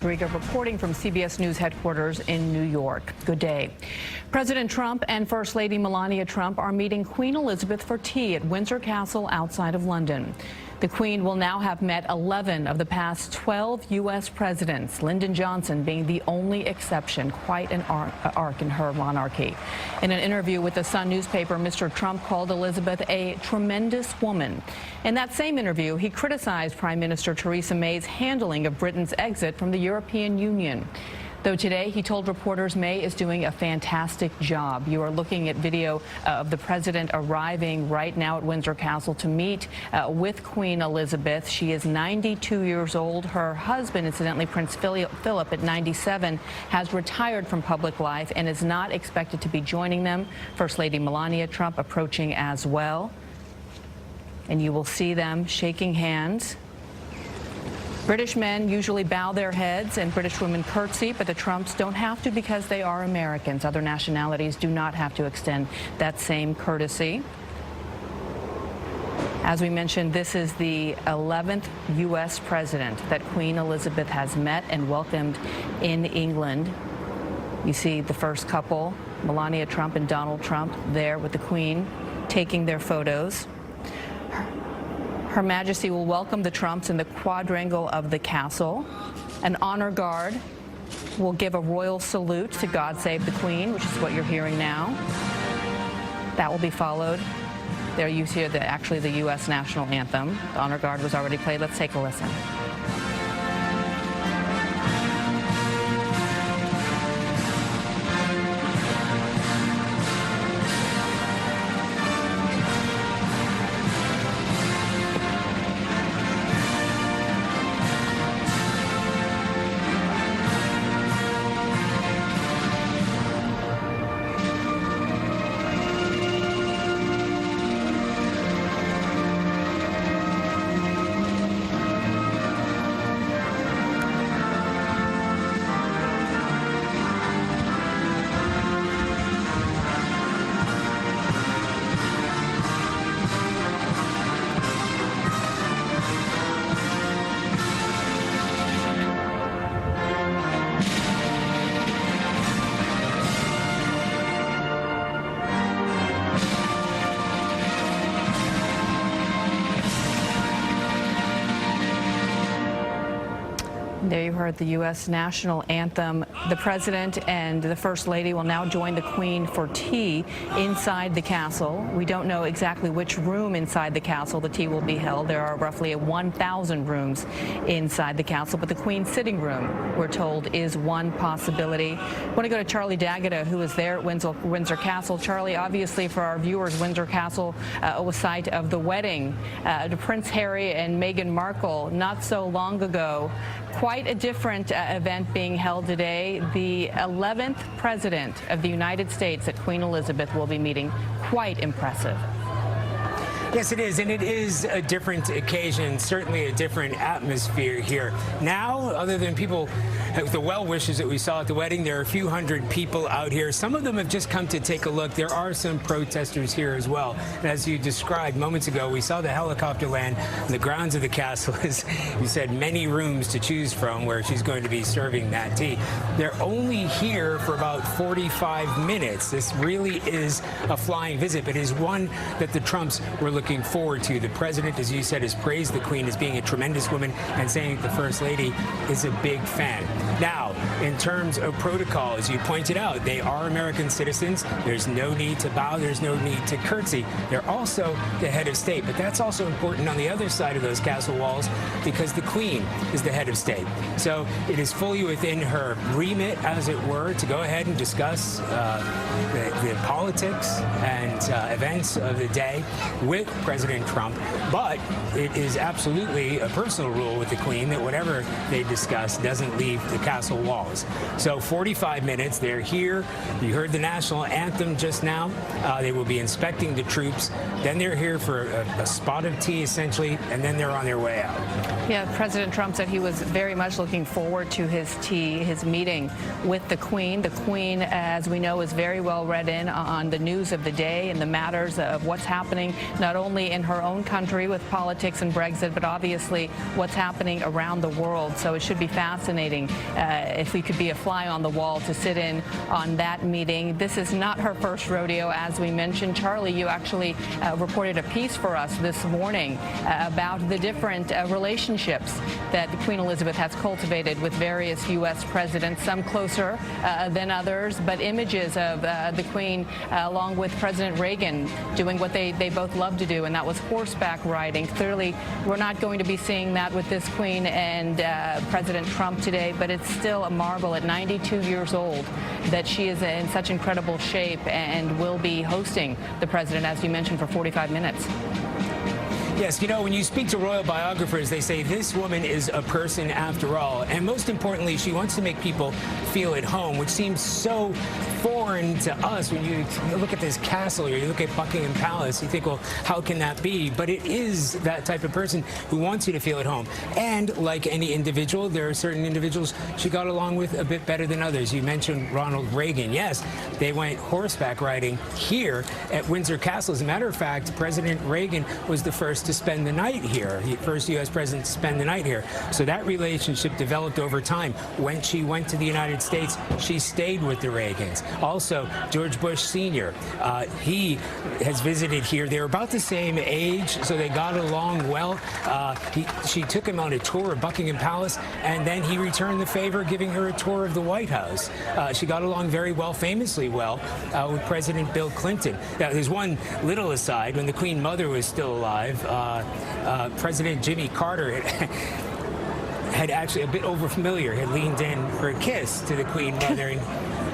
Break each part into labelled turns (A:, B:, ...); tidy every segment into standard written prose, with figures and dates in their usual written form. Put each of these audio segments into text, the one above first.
A: Rodriguez reporting from CBS News headquarters in New York. Good day. President Trump and First Lady Melania Trump are meeting Queen Elizabeth for tea at Windsor Castle outside of London. The Queen will now have met 11 of the past 12 U.S. presidents, Lyndon Johnson being the only exception. Quite an arc in her monarchy. In an interview with the Sun newspaper, Mr. Trump called Elizabeth a tremendous woman. In that same interview, he criticized Prime Minister Theresa May's handling of Britain's exit from the European Union. Though today he told reporters May is doing a fantastic job. You are looking at video of the president arriving right now at Windsor Castle to meet with Queen Elizabeth. She is 92 years old. Her husband, incidentally, Prince Philip, at 97, has retired from public life and is not expected to be joining them. First Lady Melania Trump approaching as well. And you will see them shaking hands. British men usually bow their heads and British women curtsy, but the Trumps don't have to because they are Americans. Other nationalities do not have to extend that same courtesy. As we mentioned, this is the 11th U.S. president that Queen Elizabeth has met and welcomed in England. You see the first couple, Melania Trump and Donald Trump, there with the Queen taking their photos. Her Majesty will welcome the Trumps in the quadrangle of the castle. An honor guard will give a royal salute to God Save the Queen, which is what you're hearing now. That will be followed. There you hear actually the U.S. national anthem. The honor guard was already played. Let's take a listen. There you heard the U.S. national anthem. The president and the First Lady will now join the Queen for tea inside the castle. We don't know exactly which room inside the castle the tea will be held. There are roughly 1,000 rooms inside the castle, but the Queen's sitting room, we're told, is one possibility. I want to go to Charlie D'Agata, who is there at Windsor Castle. Charlie, obviously for our viewers, Windsor Castle was site of the wedding to Prince Harry and Meghan Markle not so long ago. Quite a different event being held today. The 11th president of the United States that Queen Elizabeth will be meeting. Quite impressive.
B: Yes, it is, and it is a different occasion, certainly a different atmosphere here. Now, other than people, the well wishes that we saw at the wedding, there are a few hundred people out here. Some of them have just come to take a look. There are some protesters here as well. And as you described moments ago, we saw the helicopter land on the grounds of the castle. As you said, many rooms to choose from where she's going to be serving that tea. They're only here for about 45 minutes. This really is a flying visit, but it is one that the Trumps were looking forward to. The president, as you said, has praised the Queen as being a tremendous woman and saying that the First Lady is a big fan. Now, in terms of protocol, as you pointed out, they are American citizens. There's no need to bow. There's no need to curtsy. They're also the head of state. But that's also important on the other side of those castle walls because the Queen is the head of state. So it is fully within her remit, as it were, to go ahead and discuss the politics and events of the day with President Trump. But it is absolutely a personal rule with the Queen that whatever they discuss doesn't leave the castle walls. So 45 minutes, they're here. You heard the national anthem just now. They will be inspecting the troops. Then they're here for a spot of tea, essentially, and then they're on their way out.
A: Yeah, President Trump said he was very much looking forward to his tea, his meeting with the Queen. The Queen, as we know, is very well read in on the news of the day and the matters of what's happening, not only in her own country with politics and Brexit, but obviously what's happening around the world. So it should be fascinating if we could be a fly on the wall to sit in on that meeting. This is not her first rodeo, as we mentioned. Charlie, you actually reported a piece for us this morning about the different relationships that Queen Elizabeth has cultivated with various U.S. presidents, some closer than others, but images of the Queen along with President Reagan doing what they both love to do, and that was horseback riding. Clearly, we're not going to be seeing that with this Queen and President Trump today, but it's still a marvel at 92 years old that she is in such incredible shape and will be hosting the president, as you mentioned, for 45 minutes.
B: Yes, you know, when you speak to royal biographers, they say this woman is a person after all. And most importantly, she wants to make people feel at home, which seems so foreign to us. When you look at this castle or you look at Buckingham Palace, you think, well, how can that be? But it is that type of person who wants you to feel at home. And like any individual, there are certain individuals she got along with a bit better than others. You mentioned Ronald Reagan. Yes, they went horseback riding here at Windsor Castle. As a matter of fact, President Reagan was the first to spend the night here, the first U.S. president to spend the night here. So that relationship developed over time. When she went to the United States, she stayed with the Reagans. Also, George Bush Sr., he has visited here. They're about the same age, so they got along well. She took him on a tour of Buckingham Palace, and then he returned the favor, giving her a tour of the White House. She got along very well, famously well, with President Bill Clinton. Now, there's one little aside. When the Queen Mother was still alive, President Jimmy Carter had actually, a bit overfamiliar, had leaned in for a kiss to the Queen Mother. And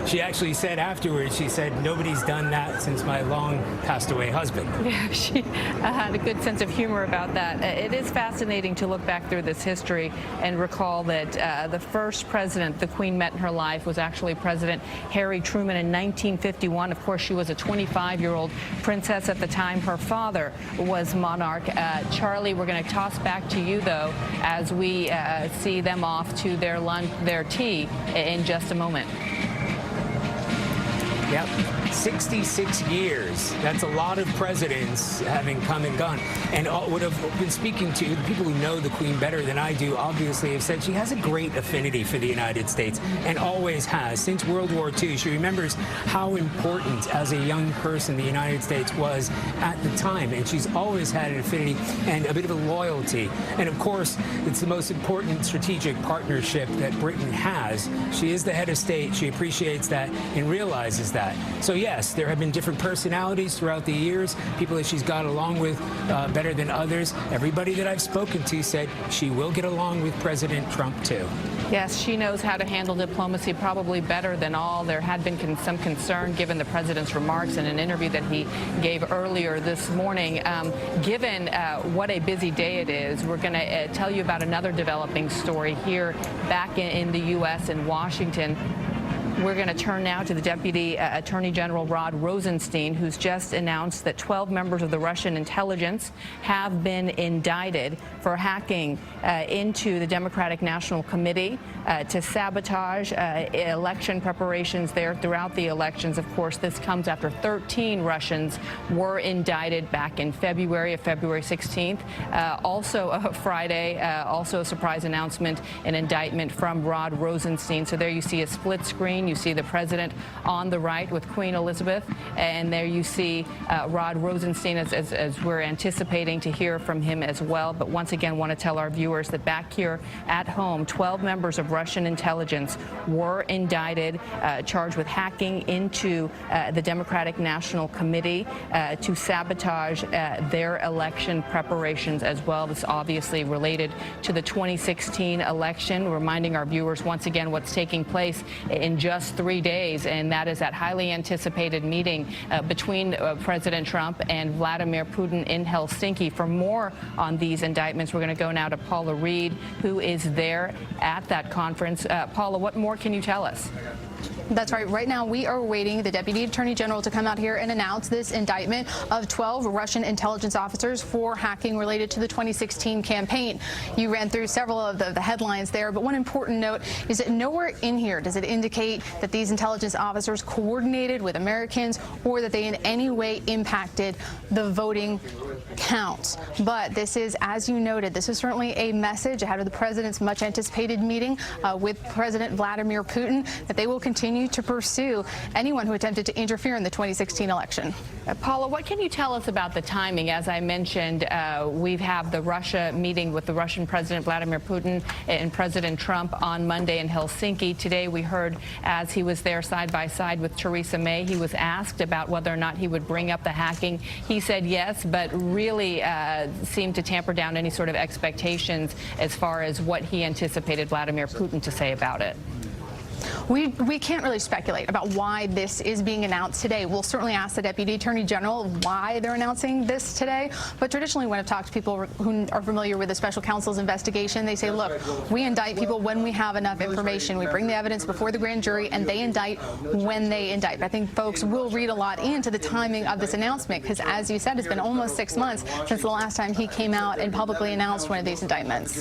B: she actually said afterwards, she said, nobody's done that since my long passed away husband.
A: Yeah, she had a good sense of humor about that. It is fascinating to look back through this history and recall that the first president the Queen met in her life was actually President Harry Truman in 1951. Of course, she was a 25-year-old princess at the time. Her father was monarch. Charlie, we're going to toss back to you, though, as we see them off to their lunch, their tea in just a moment.
B: Yep, 66 years. That's a lot of presidents having come and gone. And what I've been speaking to, the people who know the Queen better than I do, obviously have said she has a great affinity for the United States and always has. Since World War II, she remembers how important as a young person the United States was at the time. And she's always had an affinity and a bit of a loyalty. And of course, it's the most important strategic partnership that Britain has. She is the head of state. She appreciates that and realizes that. So yes, there have been different personalities throughout the years, people that she's got along with better than others. Everybody that I've spoken to said she will get along with President Trump too.
A: Yes, she knows how to handle diplomacy probably better than all. There had been some concern given the president's remarks in an interview that he gave earlier this morning. Given what a busy day it is, we're going to tell you about another developing story here back in the U.S. in Washington. We're going to turn now to the Deputy Attorney General Rod Rosenstein, who's just announced that 12 members of the Russian intelligence have been indicted for hacking into the Democratic National Committee to sabotage election preparations there throughout the elections. Of course, this comes after 13 Russians were indicted back in February 16th. Also Friday, also a surprise announcement, an indictment from Rod Rosenstein. So there you see a split screen. You see the president on the right with Queen Elizabeth, and there you see Rod Rosenstein as we're anticipating to hear from him as well. But once again, want to tell our viewers that back here at home, 12 members of Russian intelligence were indicted, charged with hacking into the Democratic National Committee to sabotage their election preparations as well. This obviously related to the 2016 election, reminding our viewers once again what's taking place in just 3 days, and that is that highly anticipated meeting between President Trump and Vladimir Putin in Helsinki. For more on these indictments, we're going to go now to Paula Reed, who is there at that conference. Paula, what more can you tell us?
C: That's right. Right now, we are waiting the Deputy Attorney General to come out here and announce this indictment of 12 Russian intelligence officers for hacking related to the 2016 campaign. You ran through several of the headlines there, but one important note is that nowhere in here does it indicate that these intelligence officers coordinated with Americans or that they in any way impacted the voting counts. But this is, as you noted, this is certainly a message ahead of the president's much anticipated meeting with President Vladimir Putin that they will continue to pursue anyone who attempted to interfere in the 2016 election.
A: Paula, what can you tell us about the timing? As I mentioned, we have the Russia meeting with the Russian President Vladimir Putin and President Trump on Monday in Helsinki. Today we heard as he was there side by side with Theresa May, he was asked about whether or not he would bring up the hacking. He said yes, but really seemed to tamper down any sort of expectations as far as what he anticipated Vladimir Putin to say about it.
C: We can't really speculate about why this is being announced today. We'll certainly ask the Deputy Attorney General why they're announcing this today. But traditionally, when I've talked to people who are familiar with the special counsel's investigation, they say, look, we indict people when we have enough information. We bring the evidence before the grand jury, and they indict when they indict. But I think folks will read a lot into the timing of this announcement because, as you said, it's been almost 6 months since the last time he came out and publicly announced one of these indictments.